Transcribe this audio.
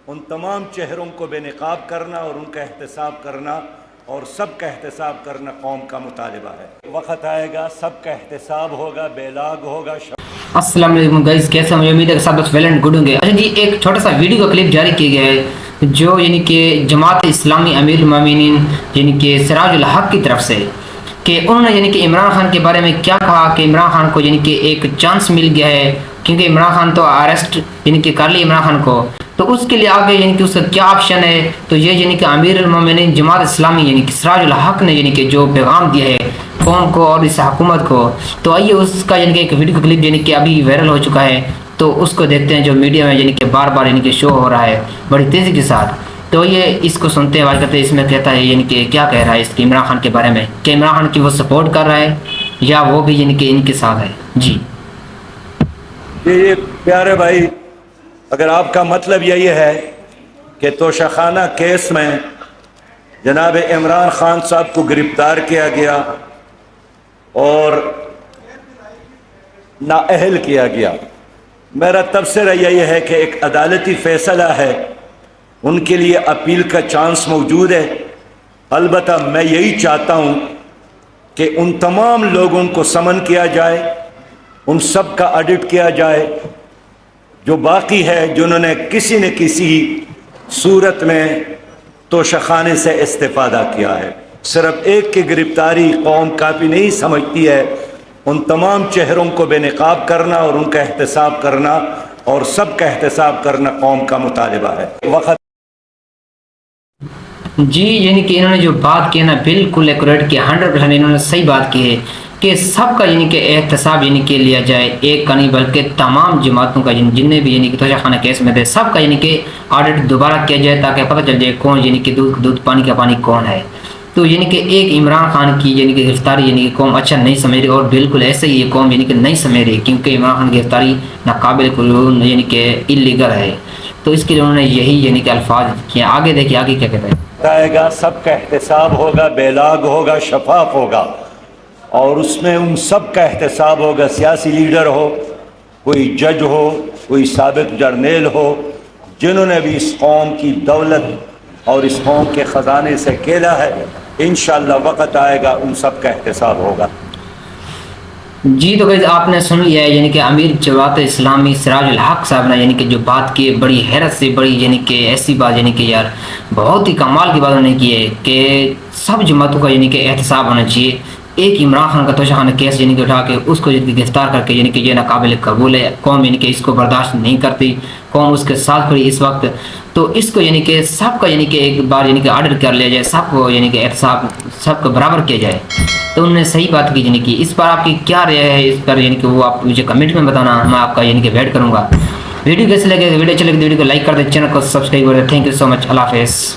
ان تمام چہروں کو بے نقاب کرنا اور ان کا احتساب کرنا اور سب کا احتساب کرنا قوم کا مطالبہ ہے۔ وقت آئے گا سب کا احتساب ہوگا، بے لاگ ہوگا۔ السلام علیکم گائز، کیسے مجھے امید ہے کہ سب بس ویل اینڈ گڈ ہوں گے۔ اچھا جی، ایک چھوٹا سا ویڈیو کا کلپ جاری کیا گیا ہے جو کہ جماعت اسلامی امیر المومنین سراج الحق کی طرف سے، کہ انہوں نے کہ عمران خان کے بارے میں کیا کہا کہ عمران خان کو کہ ایک چانس مل گیا ہے، کیونکہ عمران خان تو اریسٹ کہ کر لی عمران خان کو، تو اس کے لیے آگے کہ اس کا کیا آپشن ہے۔ تو یہ کہ امیر المومنین جماعت اسلامی سراج الحق نے کہ جو پیغام دیا ہے قوم کو اور اس حکومت کو، تو آئیے اس کا ایک ویڈیو کلپ کہ ابھی وائرل ہو چکا ہے، تو اس کو دیکھتے ہیں، جو میڈیا میں کہ بار بار شو ہو رہا ہے بڑی تیزی کے ساتھ۔ تو یہ اس کو سنتے ہیں، آواز کرتے ہیں، اس میں کہتا ہے کہ کیا کہہ رہا ہے اس کی عمران خان کے بارے میں، کہ عمران خان کی وہ سپورٹ کر رہا ہے یا وہ بھی کہ ان کے ساتھ ہے۔ جی یہ پیارے بھائی، اگر آپ کا مطلب یہی ہے کہ توشخانہ کیس میں جناب عمران خان صاحب کو گرفتار کیا گیا اور نااہل کیا گیا، میرا تبصرہ یہی ہے کہ ایک عدالتی فیصلہ ہے، ان کے لیے اپیل کا چانس موجود ہے۔ البتہ میں یہی چاہتا ہوں کہ ان تمام لوگوں کو سمن کیا جائے، ان سب کا آڈٹ کیا جائے جو باقی ہے، جنہوں نے کسی نہ کسی صورت میں توشخانے سے استفادہ کیا ہے۔ صرف ایک کی گرفتاری قوم کافی نہیں سمجھتی ہے، ان تمام چہروں کو بے نقاب کرنا اور ان کا احتساب کرنا اور سب کا احتساب کرنا قوم کا مطالبہ ہے۔ وقت جی کہ انہوں نے جو بات کی نا بالکل ایکوریٹ کی، 100% انہوں نے صحیح بات کی ہے کہ سب کا کہ احتساب کہ لیا جائے، ایک کا نہیں بلکہ تمام جماعتوں کا جنہیں بھی توشخانہ کیس میں تھے سب کا کہ آڈٹ دوبارہ کیا جائے، تاکہ پتہ چل جائے کون کہ دودھ پانی کا پانی کون ہے۔ تو کہ ایک عمران خان کی کہ گرفتاری قوم اچھا نہیں سمجھ رہی، اور بالکل ایسے ہی یہ قوم کہ نہیں سمجھ رہی، کیونکہ عمران خان کی گرفتاری ناقابل قبول کہ اللیگل ہے۔ تو اس کے لیے انہوں نے یہی کہ الفاظ کیے۔ آگے دیکھیے آگے کیا کہتا ہے۔ آئے گا سب کا احتساب ہوگا، بے لاگ ہوگا، شفاف ہوگا، اور اس میں ان سب کا احتساب ہوگا، سیاسی لیڈر ہو، کوئی جج ہو، کوئی سابق جرنیل ہو، جنہوں نے بھی اس قوم کی دولت اور اس قوم کے خزانے سے کھیلا ہے، انشاءاللہ وقت آئے گا ان سب کا احتساب ہوگا۔ جی تو آپ نے سن لیا ہے کہ امیر جماعت اسلامی سراج الحق صاحب نے کہ جو بات کی بڑی حیرت سے، بڑی کہ ایسی بات کہ یار بہت ہی کمال کی بات انہوں نے کی ہے کہ سب جماعتوں کا کہ احتساب ہونا چاہیے۔ ایک عمران خان کا توشخانہ کیس کہ اٹھا کے اس کو گرفتار کر کے کہ یہ ناقابل قبول ہے، قوم کہ اس کو برداشت نہیں کرتی، قوم اس کے ساتھ کھڑی اس وقت۔ تو اس کو کہ سب کا کہ ایک بار کہ آرڈر کر لیا جائے، سب کو کہ احتساب سب کو برابر کیا جائے۔ تو انہوں نے صحیح بات کی کہ اس پر آپ کی کیا رائے ہے اس پر کہ وہ آپ مجھے کمنٹ میں بتانا، میں آپ کا کہ ویٹ کروں گا۔ ویڈیو کیسے لگے؟ ویڈیو اچھا لگے تو ویڈیو کو لائک کر دیں، چینل کو سبسکرائب کر دیں۔ تھینک یو سو مچ، اللہ حافظ۔